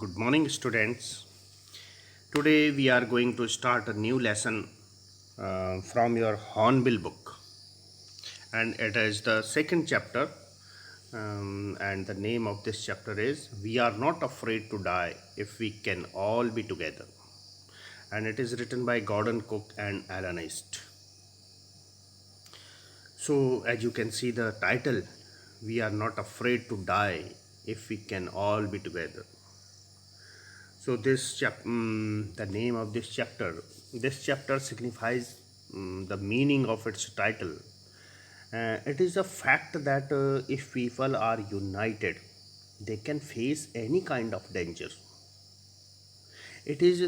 Good morning, students. Today we are going to start a new lesson from your Hornbill book, and it is the second chapter. And the name of this chapter is "We Are Not Afraid to Die If We Can All Be Together," and it is written by Gordon Cook and Alan East. So, as you can see the title, "We Are Not Afraid to Die If We Can All Be Together." So the name of this chapter signifies the meaning of its title. It is a fact that if people are united, they can face any kind of danger. It is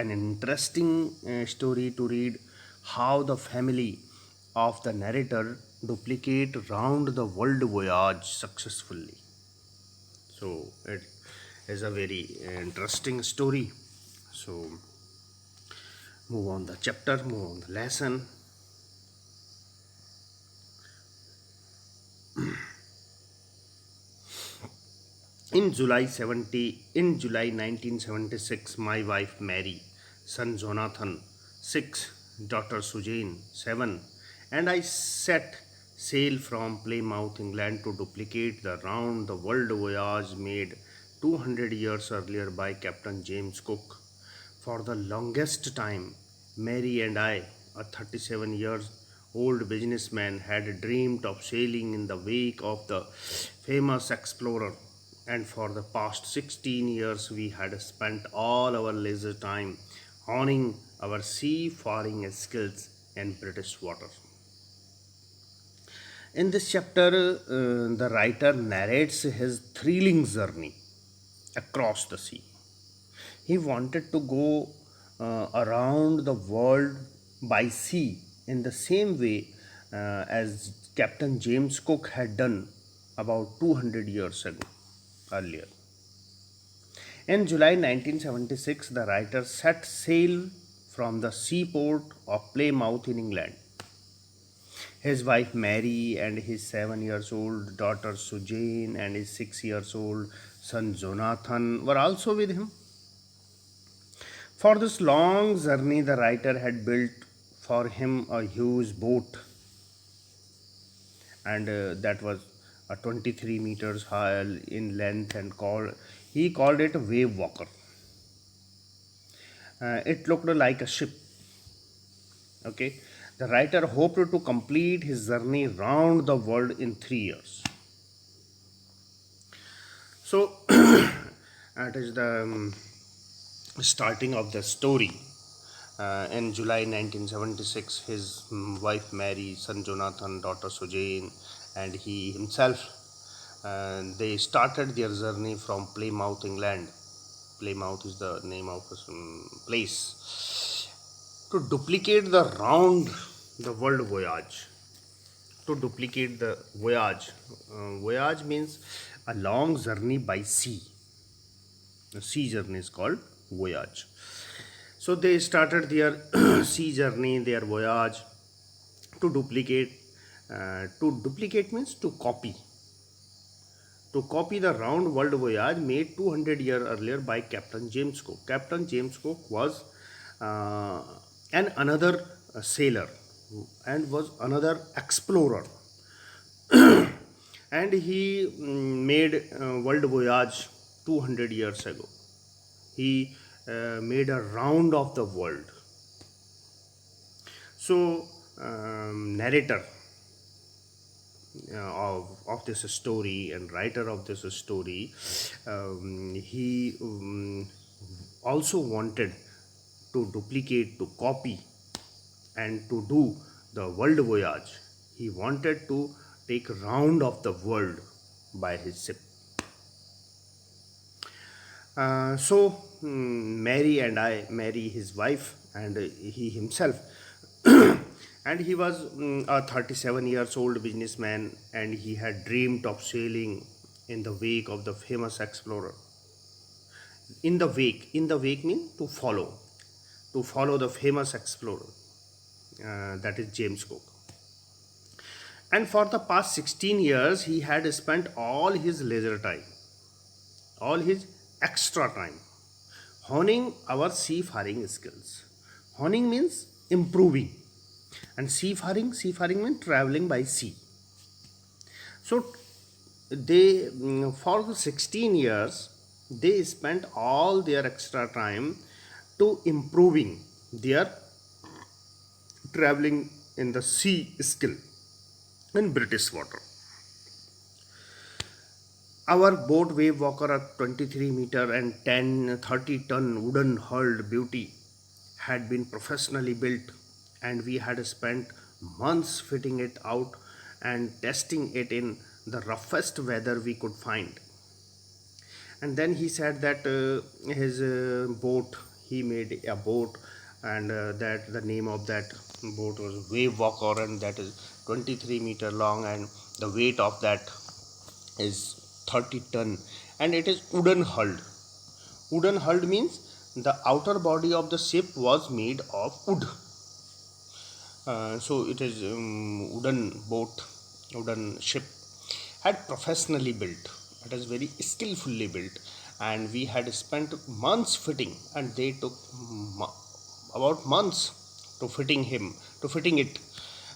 an interesting story to read how the family of the narrator duplicate round the world voyage successfully. So it is a very interesting story. So move on the chapter, move on the lesson. In July 1976, my wife Mary, son Jonathan, 6, daughter Sujane, 7, and I set sail from Plymouth, England to duplicate the round the world voyage made 200 years earlier by Captain James Cook. For the longest time, Mary and I, a 37 years old businessman, had dreamed of sailing in the wake of the famous explorer, and for the past 16 years we had spent all our leisure time honing our seafaring skills in British waters. In this chapter, the writer narrates his thrilling journey across the sea. He wanted to go around the world by sea in the same way as Captain James Cook had done about 200 years ago earlier. In July 1976, the writer set sail from the seaport of Plymouth in England. His wife Mary and his 7 years old daughter Sujane and his 6 years old son Jonathan were also with him. For this long journey, the writer had built for him a huge boat, and that was 23 meters high in length, and he called it a wave walker. It looked like a ship. Okay, the writer hoped to complete his journey round the world in 3 years. So, that is the starting of the story. In July 1976, his wife Mary, son Jonathan, daughter Sujane, and he himself, they started their journey from Plymouth, England. Plymouth is the name of a place, to duplicate the round the world voyage. To duplicate the voyage. Voyage means a long journey by sea. The sea journey is called voyage. So they started their sea journey, their voyage to duplicate. To duplicate means to copy. To copy the round world voyage made 200 years earlier by Captain James Cook. Captain James Cook was another sailor and was another explorer, and he made world voyage 200 years ago. He made a round of the world. So narrator of this story and writer of this story, he also wanted to duplicate, to copy, and to do the world voyage. He wanted to take a round of the world by his ship. Mary, his wife, and he himself, and he was a 37 years old businessman, and he had dreamed of sailing in the wake of the famous explorer. In the wake means to follow the famous explorer, that is James Cook. And for the past 16 years, he had spent all his leisure time, all his extra time, honing our seafaring skills. Honing means improving, and seafaring means traveling by sea. So they for the 16 years they spent all their extra time to improving their traveling in the sea skill in British water. Our boat wave walker, a 23-meter and 30-ton wooden hulled beauty, had been professionally built, and we had spent months fitting it out and testing it in the roughest weather we could find. And then he said that his boat, he made a boat, and that the name of that boat was Wave Walker, and that is 23-meter long, and the weight of that is 30 ton, and it is wooden hulled. Wooden hulled means the outer body of the ship was made of wood. So it is wooden boat, wooden ship, had professionally built. It is very skillfully built, and we had spent months fitting, and they took about months to fitting it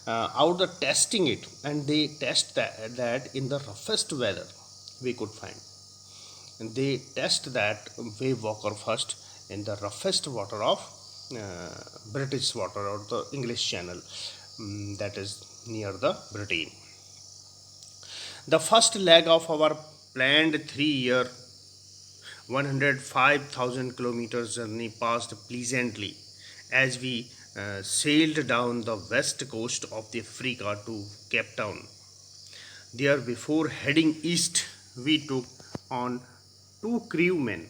out the testing it, and they test that in the roughest weather we could find. And they test that wave walker first in the roughest water of British water or the English Channel, that is near the Britain. The first leg of our planned 3-year 105,000 kilometers journey passed pleasantly as we sailed down the west coast of the Africa to Cape Town. There, before heading east, we took on 2 crewmen,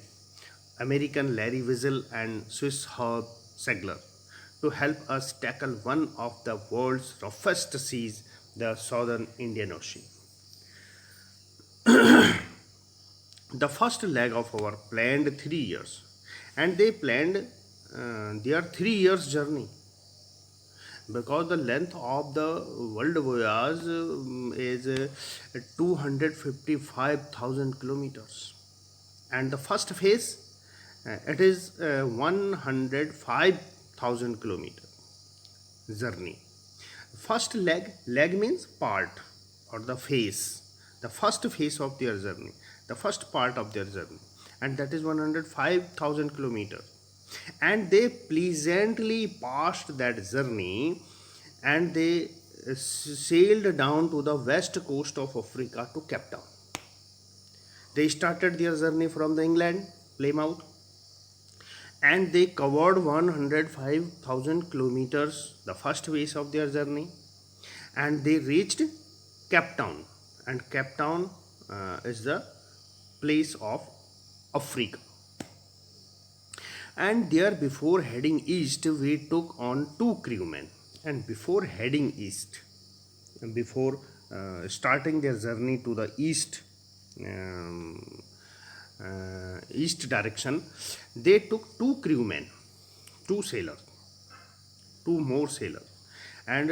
American Larry Wiesel and Swiss Herb Segler, to help us tackle one of the world's roughest seas, the Southern Indian Ocean. The first leg of our planned 3 years, and they planned their 3 years journey, because the length of the world voyage is 255,000 kilometers, and the first phase it is 105,000 kilometer journey. First leg means part or the phase, the first phase of their journey, the first part of their journey, and that is 105,000 kilometers. And they pleasantly passed that journey, and they sailed down to the west coast of Africa to Cape Town. They started their journey from the England, Plymouth, and they covered 105,000 kilometers, the first phase of their journey, and they reached Cape Town, and Cape Town is the place of Africa. And there, before heading east, we took on 2 crewmen, and before heading east, before starting their journey to the east direction, they took 2 crewmen, 2 sailors, 2 more sailors, and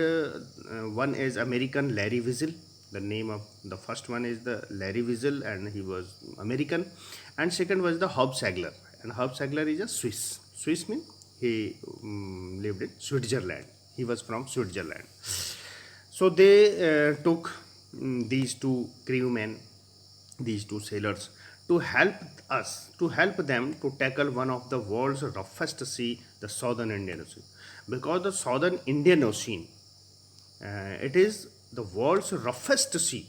one is American Larry Wiesel. The name of the first one is the Larry Wiesel, and he was American, and second was the Herb Segler, and Herb Segler is a Swiss. Swiss means he lived in Switzerland. He was from Switzerland. So they took these 2 crewmen, these 2 sailors, to help them to tackle one of the world's roughest sea, the Southern Indian Ocean, because the Southern Indian Ocean it is the world's roughest sea.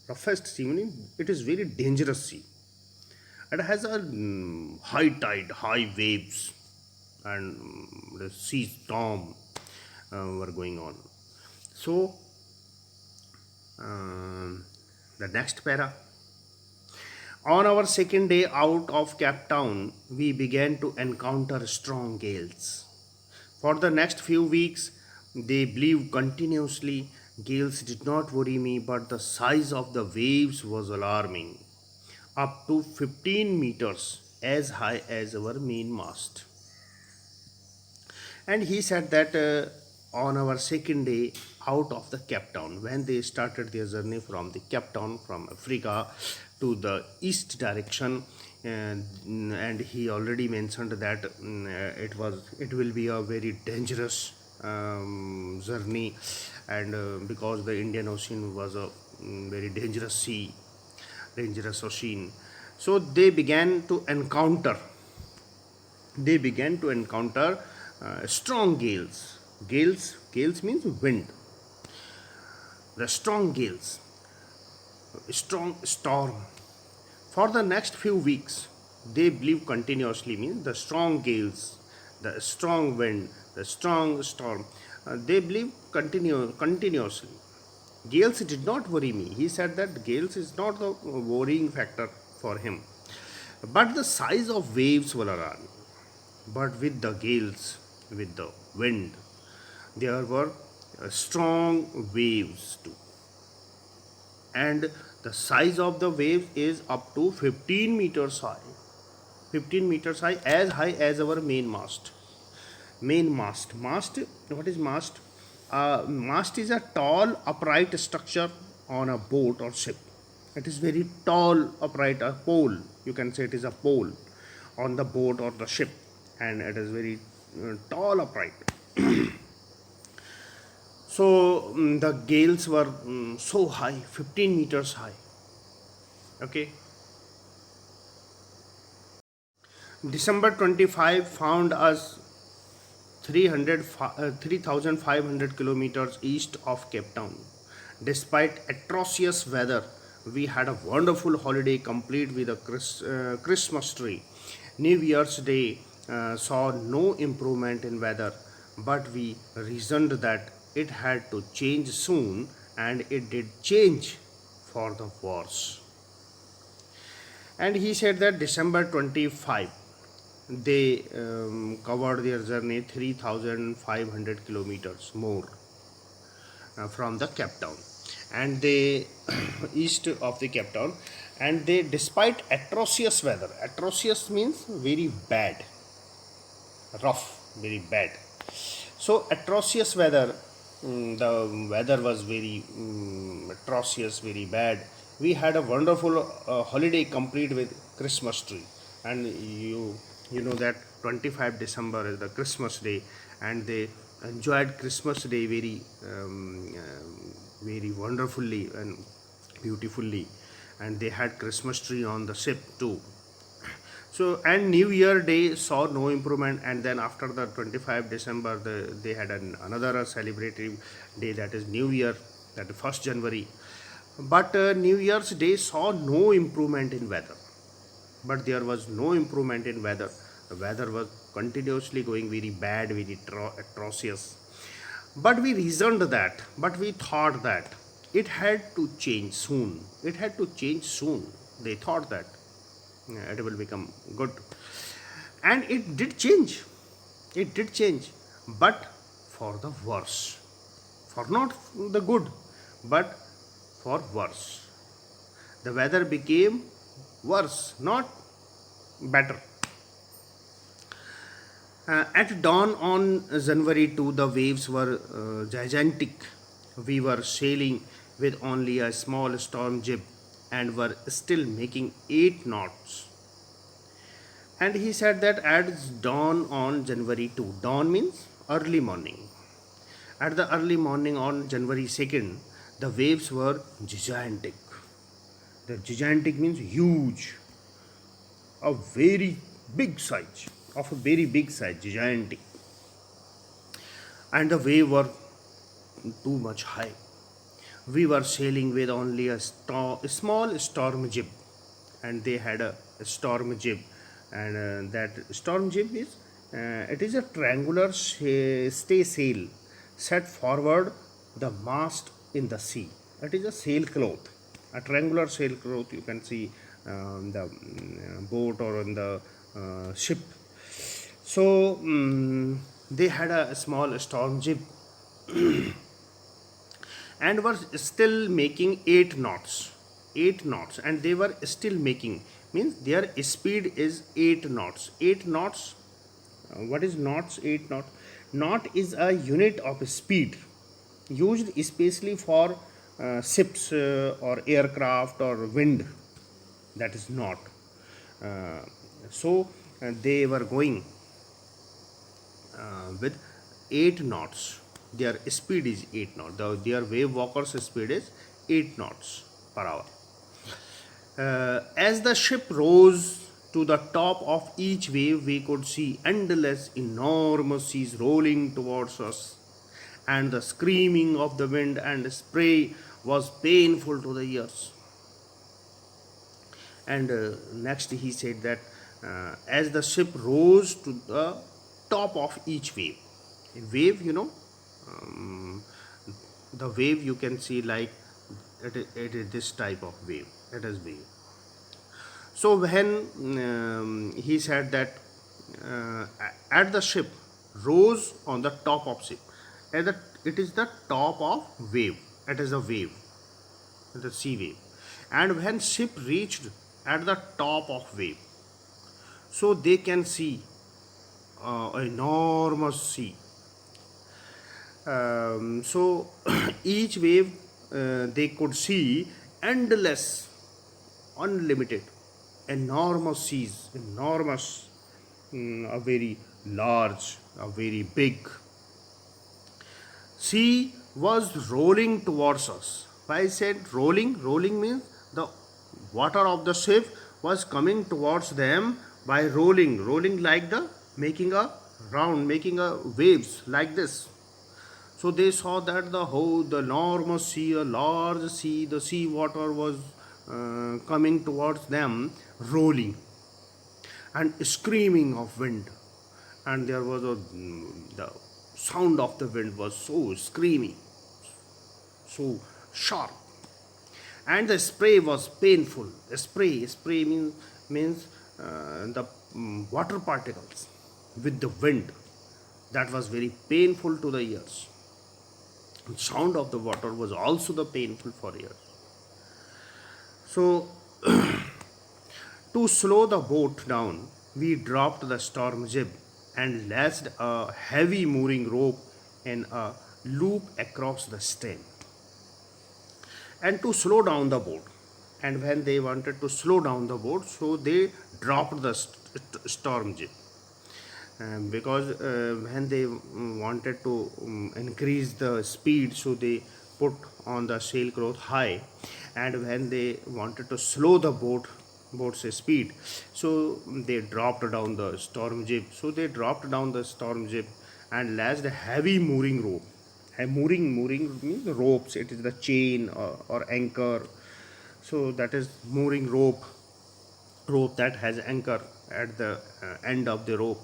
Roughest sea meaning it is very dangerous sea. It has a high tide, high waves, and the sea storm were going on. So the next para. On our second day out of Cape Town, we began to encounter strong gales. For the next few weeks, they blew continuously. Gales did not worry me, but the size of the waves was alarming, up to 15 meters, as high as our mainmast. And he said that on our second day out of the Cape Town, when they started their journey from the Cape Town, from Africa to the east direction, and he already mentioned that it will be a very dangerous journey, and because the Indian Ocean was a very dangerous ocean. So they began to encounter strong gales. Gales means wind. The strong gales, strong storm. For the next few weeks, they blew continuously, means the strong gales, the strong wind, the strong storm. They blew continuously. Gales did not worry me. He said that gales is not the worrying factor for him. But the size of waves were around. But with the gales, with the wind, there were strong waves too. And the size of the wave is up to 15 meters high. 15 meters high as our main mast. What is mast? Mast is a tall upright structure on a boat or ship. It is very tall upright, a pole, you can say it is a pole on the boat or the ship, and it is very tall upright. So the gales were so high, 15 meters high. Okay. December 25 found us 3,500 kilometers east of Cape Town. Despite atrocious weather, we had a wonderful holiday complete with a Christmas tree. New Year's Day saw no improvement in weather, but we reasoned that it had to change soon, and it did change for the worse. And he said that December 25 they covered their journey 3,500 kilometers more from the Cape Town, and they east of the Cape Town, and they, despite atrocious weather, atrocious means very bad, rough, very bad. So atrocious weather, the weather was very atrocious, very bad. We had a wonderful holiday complete with Christmas tree, and you know that 25 December is the Christmas day, and they enjoyed Christmas day very wonderfully and beautifully, and they had Christmas tree on the ship too. So, and New Year Day saw no improvement, and then after the 25 December, they had another celebratory day, that is New Year, that is 1st January. But New Year's Day saw no improvement in weather. But there was no improvement in weather. The weather was continuously going very bad, very atrocious. But we thought that it had to change soon. It had to change soon. They thought that it will become good. And it did change. It did change. But for the worse. For not the good, but for worse. The weather became worse, not better. At dawn on January 2, the waves were gigantic. We were sailing with only a small storm jib and were still making 8 knots. And he said that at dawn on January 2, dawn means early morning. At the early morning on January 2nd, the waves were gigantic. The gigantic means huge, a very big size, gigantic. And the wave were too much high. We were sailing with only a small storm jib, and they had a storm jib, and that storm jib is it is a triangular stay sail set forward the mast in the sea. It is a sailcloth, a triangular sailcloth you can see the boat or on the ship. So they had a small storm jib and were still making 8 knots. 8 knots, and they were still making, means their speed is 8 knots. 8 knots, what is knots? 8 knot. Knot is a unit of speed used especially for ships or aircraft or wind. That is knot. Uh, so they were going with 8 knots. Their speed is 8 knots. Their wave walkers' speed is 8 knots per hour. As the ship rose to the top of each wave, we could see endless, enormous seas rolling towards us, and the screaming of the wind and spray was painful to the ears. And next, he said that as the ship rose to the top of each wave, a wave, um, the wave you can see like it is this type of wave. It is wave. So when he said that at the ship rose on the top of ship, it is the top of wave. It is a wave, the sea wave. And when ship reached at the top of wave, so they can see enormous sea. So each wave they could see endless, unlimited, enormous seas, enormous, a very large, a very big sea was rolling towards us. Why I said rolling? Rolling means the water of the ship was coming towards them by rolling, rolling like the making a round, making a waves like this. So they saw that the enormous sea, a large sea, the sea water was coming towards them, rolling and screaming of wind. And there was the sound of the wind was so screaming, so sharp, and the spray was painful. Spray means the water particles with the wind. That was very painful to the ears. Sound of the water was also the painful for ears. So to slow the boat down, we dropped the storm jib and lashed a heavy mooring rope in a loop across the stern. And to slow down the boat, and when they wanted to slow down the boat, so they dropped the storm jib. Because when they wanted to increase the speed, so they put on the sailcloth high, and when they wanted to slow the boat's speed, so they dropped down the storm jib. So they dropped down the storm jib and lashed a heavy mooring rope. A mooring means ropes. It is the chain or anchor. So that is mooring rope that has anchor at the end of the rope.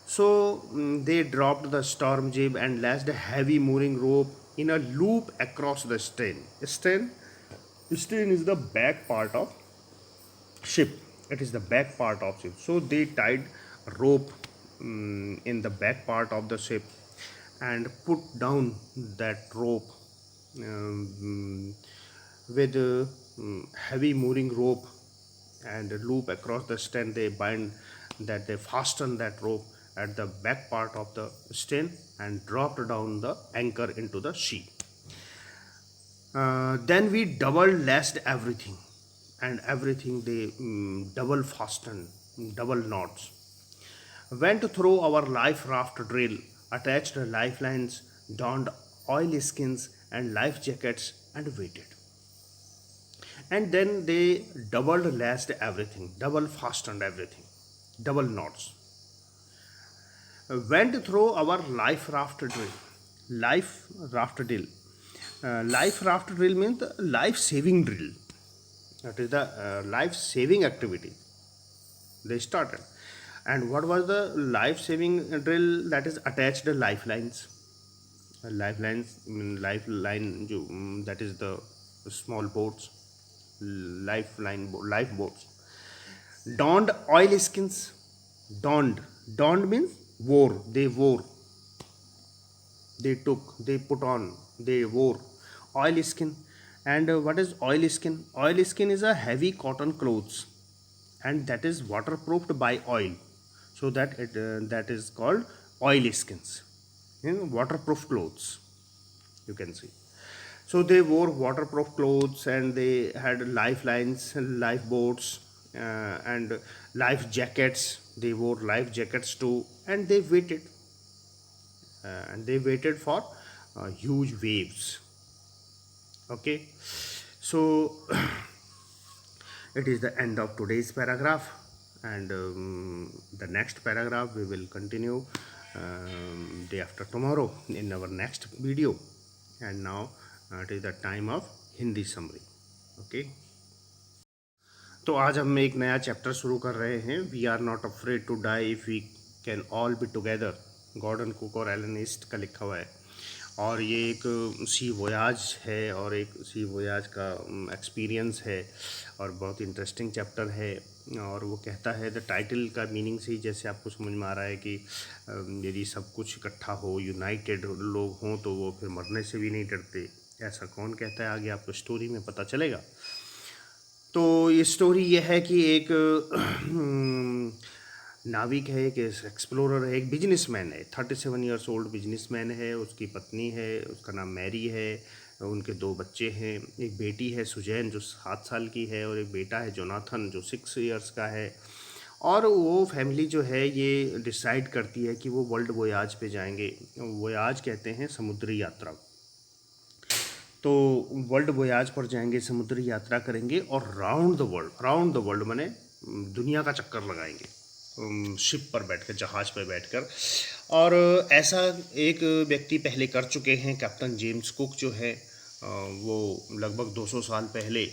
So they dropped the storm jib and lashed a heavy mooring rope in a loop across the stern. Stern is the back part of ship. It is the back part of ship. So they tied rope in the back part of the ship and put down that rope with a heavy mooring rope and loop across the stern. They fasten that rope at the back part of the stern and dropped down the anchor into the sea. Then we double lashed everything, and everything they double fastened, double knots. Went through our life raft drill, attached lifelines, donned oilskins and life jackets, and waited. And then they double lashed everything, double fastened everything, double knots. Went through our life raft drill. Life raft drill. Life raft drill means the life saving drill. That is the life saving activity they started. And what was the life saving drill? That is attached lifelines. Lifelines, lifeline, that is the small boats, lifeboats. Donned oilskins. Donned means wore. They wore. They put on. They wore oilskin. And what is oilskin? Oilskin is a heavy cotton clothes, and that is waterproofed by oil. So that is called oilskins. Waterproof clothes, you can see. So they wore waterproof clothes and they had lifelines and lifeboats and life jackets. They wore life jackets too, and they waited for huge waves. Okay, so it is the end of today's paragraph, and the next paragraph we will continue day after tomorrow in our next video. And now it is the time of Hindi summary. Okay, तो आज हम एक नया chapter शुरू कर रहे हैं, we are not afraid to die if we can all be together. Gordon Cook और एलन ईस्ट का लिखा हुआ है, और ये एक सी वोयाज है और एक सी वोयाज का एक्सपीरियंस है, और बहुत इंटरेस्टिंग चैप्टर है। और वो कहता है, द टाइटल का मीनिंग से ही जैसे आपको समझ में आ रहा है कि यदि सब कुछ इकट्ठा हो, यूनाइटेड लोग हों, तो वो फिर मरने से भी नहीं डरते। ऐसा कौन कहता है, आगे आपको स्टोरी में पता चलेगा। तो ये स्टोरी ये है कि एक नाविक है, एक एक्सप्लोरर है, एक बिजनेसमैन है, 37 ईयर्स ओल्ड बिजनेसमैन है। उसकी पत्नी है, उसका नाम मैरी है, उनके 2 बच्चे हैं। एक बेटी है सुजैन जो 7 साल की है, और एक बेटा है जोनाथन जो 6 ईयर्स का है। और वो फैमिली जो है ये डिसाइड करती है कि वो वर्ल्ड वोयाज पे जाएंगे। वोयाज कहते हैं समुद्री यात्रा। तो वर्ल्ड वोयाज पर जाएंगे, समुद्री यात्रा करेंगे, और राउंड द वर्ल्ड माने दुनिया का चक्कर लगाएंगे शिप पर बैठकर, जहाज़ पर बैठकर। और ऐसा एक व्यक्ति पहले कर चुके हैं, कैप्टन जेम्स कुक जो है, वो लगभग 200 साल पहले,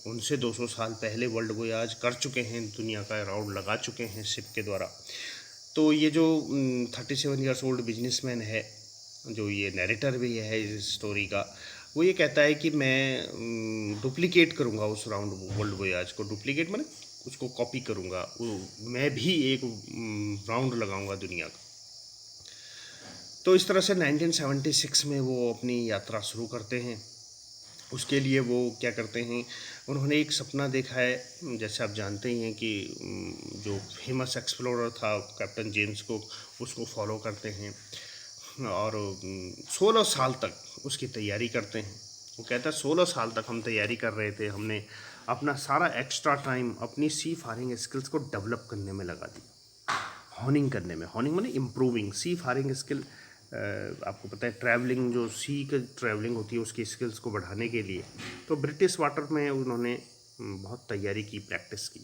उनसे 200 साल पहले वर्ल्ड वोयाज कर चुके हैं, दुनिया का राउंड लगा चुके हैं शिप के द्वारा। तो ये जो 37 ईयर्स ओल्ड बिजनेसमैन है, जो ये नैरेटर भी है इस स्टोरी का, वो ये कहता है कि मैं डुप्लीकेट करूँगा उस राउंड वर्ल्ड वोयाज को। डुप्लीकेट माने उसको कॉपी करूँगा, मैं भी एक राउंड लगाऊंगा दुनिया का। तो इस तरह से 1976 में वो अपनी यात्रा शुरू करते हैं। उसके लिए वो क्या करते हैं, उन्होंने एक सपना देखा है। जैसे आप जानते ही हैं कि जो फेमस एक्सप्लोरर था कैप्टन जेम्स को, उसको फॉलो करते हैं, और 16 साल तक उसकी तैयारी करते हैं। वो कहता है 16 साल तक हम तैयारी कर रहे थे, हमने अपना सारा एक्स्ट्रा टाइम अपनी सी फारिंग स्किल्स को डेवलप करने में लगा दिया, हॉनिंग करने में। हॉनिंग माने इम्प्रूविंग। सी फारिंग स्किल आपको पता है, ट्रैवलिंग, जो सी की ट्रैवलिंग होती है उसकी स्किल्स को बढ़ाने के लिए। तो ब्रिटिश वाटर में उन्होंने बहुत तैयारी की, प्रैक्टिस की,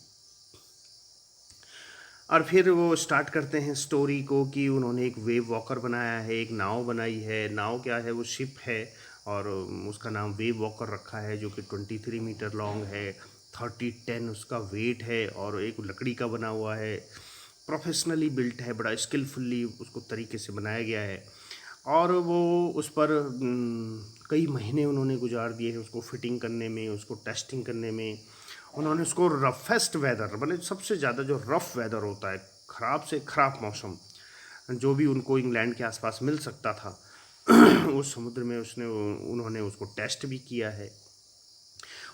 और फिर वो स्टार्ट करते हैं स्टोरी को कि उन्होंने एक वेव वॉकर बनाया है, एक नाव बनाई है। नाव क्या है, वो शिप है, और उसका नाम वेव वॉकर रखा है, जो कि 23 मीटर लॉन्ग है, 30 टन उसका वेट है, और एक लकड़ी का बना हुआ है, प्रोफेशनली बिल्ट है, बड़ा स्किलफुली उसको तरीके से बनाया गया है। और वो उस पर कई महीने उन्होंने गुजार दिए हैं उसको फिटिंग करने में, उसको टेस्टिंग करने में। उन्होंने उसको रफेस्ट वेदर, मतलब सबसे ज़्यादा जो रफ़ वेदर होता है, ख़राब से ख़राब मौसम जो भी उनको इंग्लैंड के आसपास मिल सकता था उस समुद्र में उन्होंने उसको टेस्ट भी किया है।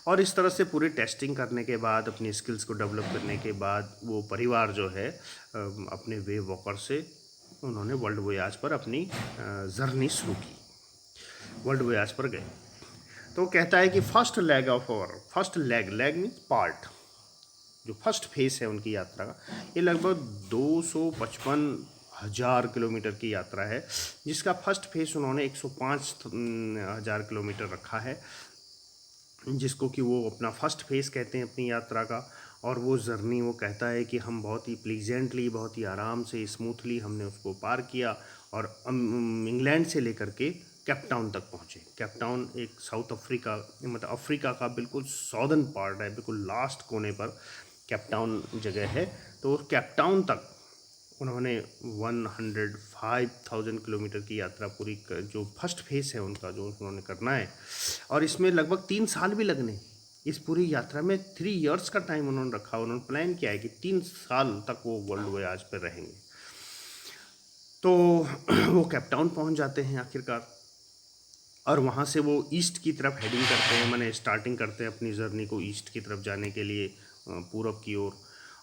और इस तरह से पूरी टेस्टिंग करने के बाद, अपनी स्किल्स को डेवलप करने के बाद, वो परिवार जो है अपने वेव वॉकर से उन्होंने वर्ल्ड वोयाज पर अपनी जर्नी शुरू की, वर्ल्ड वोयाज पर गए। तो कहता है कि फर्स्ट लेग मीन्स पार्ट, जो फर्स्ट फेस है उनकी यात्रा का, ये लगभग 255,000 किलोमीटर की यात्रा है, जिसका फर्स्ट फेस उन्होंने 105,000 किलोमीटर रखा है, जिसको कि वो अपना फर्स्ट फेस कहते हैं अपनी यात्रा का। और वो जर्नी, वो कहता है कि हम बहुत ही प्लीजेंटली, बहुत ही आराम से, स्मूथली हमने उसको पार किया, और इंग्लैंड से लेकर के केप टाउन तक पहुँचे। केप टाउन एक साउथ अफ्रीका, मतलब अफ्रीका का बिल्कुल सॉदर्न पार्ट है, बिल्कुल लास्ट कोने पर केप टाउन जगह है। तो केप टाउन तक उन्होंने 105,000 किलोमीटर की यात्रा पूरी जो फर्स्ट फेस है उनका, जो उन्होंने करना है। और इसमें लगभग 3 साल भी लगने, इस पूरी यात्रा में 3 इयर्स का टाइम उन्होंने रखा। उन्होंने प्लान किया है कि 3 साल तक वो वर्ल्ड वोयाज पर रहेंगे। तो वो केप टाउन पहुँच जाते हैं आखिरकार, और वहाँ से वो ईस्ट की तरफ हेडिंग करते हैं, माने स्टार्टिंग करते हैं अपनी जर्नी को ईस्ट की तरफ जाने के लिए, पूरब की ओर।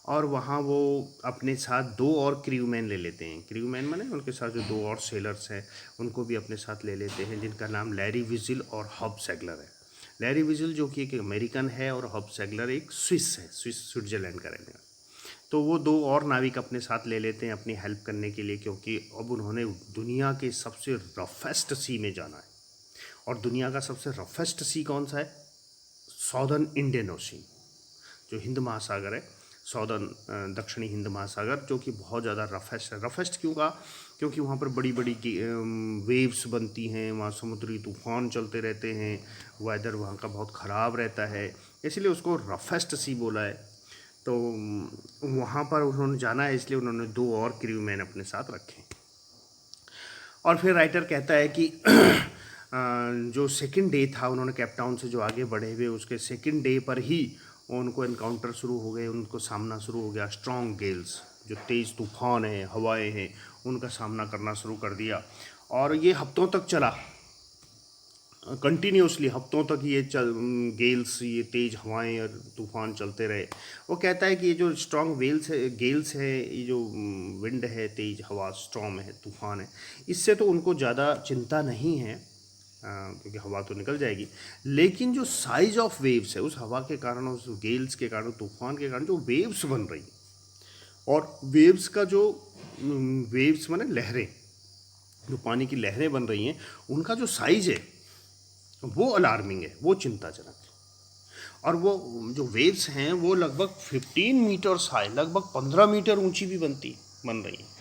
और वहाँ वो अपने साथ 2 और क्रूमैन ले लेते हैं। क्रूमैन माने उनके साथ जो 2 और सेलर्स हैं, उनको भी अपने साथ ले लेते हैं, जिनका नाम लैरी विजिल और हब सेगलर है। लैरी विजल जो कि एक अमेरिकन है और हब सेगलर एक स्विस है, स्विट्जरलैंड का रहने वाला। तो वो 2 और नाविक अपने साथ ले लेते हैं अपनी हेल्प करने के लिए, क्योंकि अब उन्होंने दुनिया के सबसे रफेस्ट सी में जाना है। और दुनिया का सबसे रफेस्ट सी कौन सा है? सॉदर्न इंडियन ओशन, जो हिंद महासागर है, सॉदर्न दक्षिणी हिंद महासागर, जो कि बहुत ज़्यादा रफेस्ट है। रफेस्ट क्यों कहा? क्योंकि वहाँ पर बड़ी बड़ी वेव्स बनती हैं, वहाँ समुद्री तूफान चलते रहते हैं, वेदर वहाँ का बहुत ख़राब रहता है, इसलिए उसको रफेस्ट सी बोला है। तो वहाँ पर उन्होंने जाना है, इसलिए उन्होंने 2 और क्रू मैन अपने साथ रखे। और फिर राइटर कहता है कि जो सेकंड डे था, उन्होंने केपटाउन से जो आगे बढ़े हुए उसके सेकंड डे पर ही उनको एनकाउंटर शुरू हो गए, उनको सामना शुरू हो गया। स्ट्रॉन्ग गेल्स, जो तेज़ तूफान हैं, हवाएं हैं, उनका सामना करना शुरू कर दिया। और ये हफ्तों तक चला, कंटिन्यूसली हफ्तों तक ये गेल्स, ये तेज़ हवाएं और तूफान चलते रहे। वो कहता है कि ये जो स्ट्रॉन्ग गेल्स है, ये जो विंड है, तेज़ हवा, स्टॉर्म है, तूफान है, इससे तो उनको ज़्यादा चिंता नहीं है, क्योंकि हवा तो निकल जाएगी। लेकिन जो साइज ऑफ वेव्स है, उस हवा के कारण, उस गेल्स के कारण, तूफान के कारण जो वेव्स बन रही, और वेव्स का जो वेव्स माने लहरें, जो पानी की लहरें बन रही हैं, उनका जो साइज है वो अलार्मिंग है, वो चिंताजनक है। और वो जो वेव्स हैं वो लगभग 15 मीटर्स हाई, लगभग 15 मीटर ऊंची भी बन रही हैं।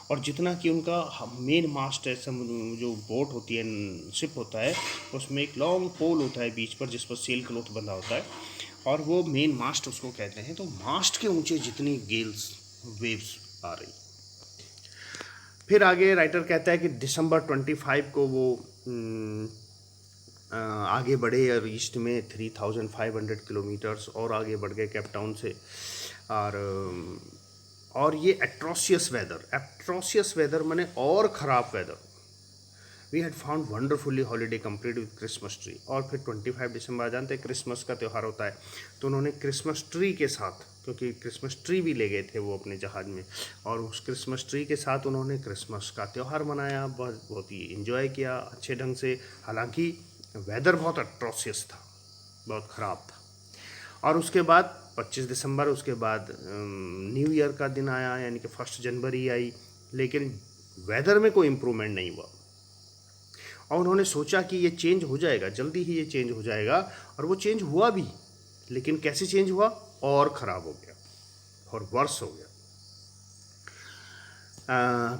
और जितना कि उनका मेन मास्ट है, जो बोट होती है, शिप होता है, उसमें एक लॉन्ग पोल होता है बीच पर, जिस पर सेल क्लॉथ बंधा होता है, और वो मेन मास्ट उसको कहते हैं। तो मास्ट के ऊंचे जितनी गेल्स, वेव्स आ रही। फिर आगे राइटर कहता है कि दिसंबर 25 को वो आगे बढ़े, और ईस्ट में 3500 किलोमीटर्स और आगे बढ़ गए केपटाउन से। और ये एट्रोसियस वेदर माने और ख़राब weather. We had found wonderfully holiday complete with Christmas tree. और फिर 25 दिसंबर आ जानते हैं, क्रिसमस का त्यौहार होता है, तो उन्होंने क्रिसमस ट्री के साथ, क्योंकि क्रिसमस ट्री भी ले गए थे वो अपने जहाज़ में, और उस क्रिसमस ट्री के साथ उन्होंने क्रिसमस का त्यौहार मनाया, बहुत ही इन्जॉय किया अच्छे ढंग से। हालांकि वेदर बहुत एट्रोसियस था, बहुत ख़राब था। और उसके बाद 25 दिसंबर, उसके बाद न्यू ईयर का दिन आया, यानी कि 1 जनवरी आई, लेकिन वेदर में कोई इम्प्रूवमेंट नहीं हुआ। और उन्होंने सोचा कि ये चेंज हो जाएगा, जल्दी ही ये चेंज हो जाएगा, और वो चेंज हुआ भी। लेकिन कैसे चेंज हुआ? और ख़राब हो गया, और वर्स हो गया।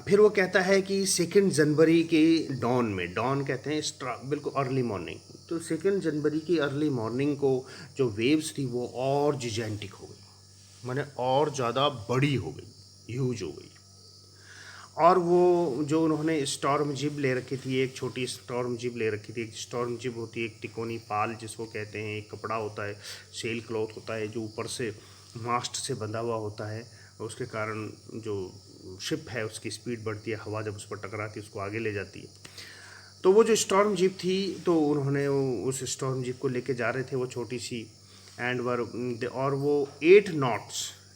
फिर वो कहता है कि 2 जनवरी के डॉन में, डॉन कहते हैं बिल्कुल अर्ली मॉर्निंग, तो 2 जनवरी की अर्ली मॉर्निंग को जो वेव्स थी वो और जिजेंटिक हो गई, माने और ज़्यादा बड़ी हो गई, ह्यूज हो गई। और वो जो उन्होंने स्टॉर्म जिब ले रखी थी, एक छोटी स्टॉर्म जिब ले रखी थी। एक स्टॉर्म जिब होती है एक तिकोनी पाल जिसको कहते हैं, एक कपड़ा होता है, सेल क्लॉथ होता है, जो ऊपर से मास्ट से बंधा हुआ होता है। उसके कारण जो शिप है उसकी स्पीड बढ़ती है, हवा जब उस पर टकराती है उसको आगे ले जाती है। तो वो जो स्टॉर्म जिप थी, तो उन्होंने उस स्टॉर्म जिप को लेके जा रहे थे, वो छोटी सी, और वो 8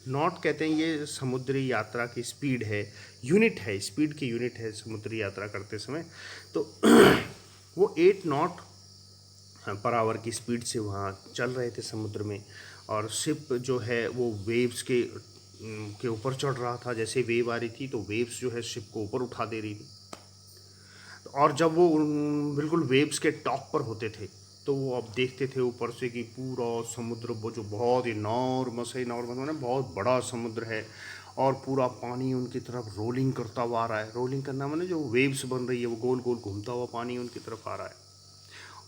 नॉट कहते हैं, ये समुद्री यात्रा की स्पीड है, यूनिट है, स्पीड की यूनिट है समुद्री यात्रा करते समय। तो वो 8 नॉट पर आवर की स्पीड से वहाँ चल रहे थे समुद्र में। और शिप जो है वो वेव्स के ऊपर चढ़ रहा था। जैसे वेव आ रही थी तो वेव्स जो है शिप को ऊपर उठा दे रही थी। और जब वो बिल्कुल वेव्स के टॉप पर होते थे तो वो अब देखते थे ऊपर से कि पूरा समुद्र, वो जो बहुत इनॉर्मस है, बहुत बड़ा समुद्र है, और पूरा पानी उनकी तरफ रोलिंग करता हुआ आ रहा है। रोलिंग करना माने जो वेव्स बन रही है वो गोल गोल घूमता हुआ पानी उनकी तरफ आ रहा है,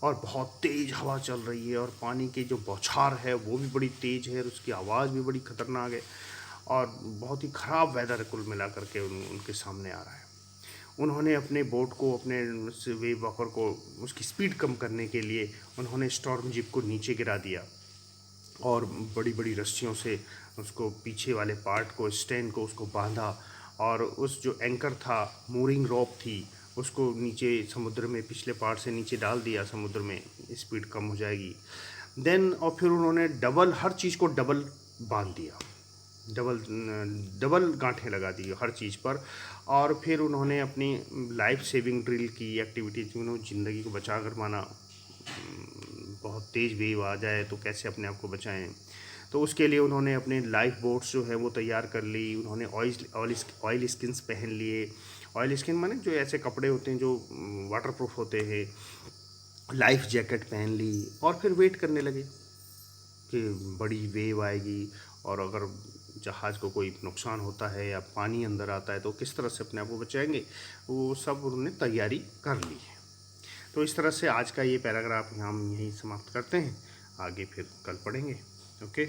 और बहुत तेज़ हवा चल रही है, और पानी की जो बौछार है वो भी बड़ी तेज़ है, और उसकी आवाज़ भी बड़ी ख़तरनाक है, और बहुत ही ख़राब वेदर कुल मिला करके उनके सामने आ रहा है। उन्होंने अपने बोट को, अपने वेव वॉकर को, उसकी स्पीड कम करने के लिए उन्होंने स्टॉर्म जिप को नीचे गिरा दिया, और बड़ी बड़ी रस्सियों से उसको, पीछे वाले पार्ट को, स्टैंड को, उसको बांधा, और उस जो एंकर था, मूरिंग रॉप थी, उसको नीचे समुद्र में, पिछले पार्ट से नीचे डाल दिया समुद्र में, स्पीड कम हो जाएगी। देन और फिर उन्होंने हर चीज़ को डबल बांध दिया, डबल गांठें लगा दी हर चीज़ पर। और फिर उन्होंने अपनी लाइफ सेविंग ड्रिल की एक्टिविटीज, उन्होंने ज़िंदगी को बचा कर माना, बहुत तेज़ वेव आ जाए तो कैसे अपने आप को बचाएं। तो उसके लिए उन्होंने अपने लाइफ बोट्स जो है वो तैयार कर ली। उन्होंने ऑयल स्किन्स पहन लिए। ऑयल स्किन माने जो ऐसे कपड़े होते हैं जो वाटर प्रूफ होते हैं। लाइफ जैकेट पहन ली और फिर वेट करने लगे कि बड़ी वेव आएगी और अगर जहाज़ को कोई नुकसान होता है या पानी अंदर आता है तो किस तरह से अपने आप को बचाएंगे, वो सब उन्होंने तैयारी कर ली है। तो इस तरह से आज का ये पैराग्राफ हम यहीं समाप्त करते हैं, आगे फिर कल पढ़ेंगे। ओके।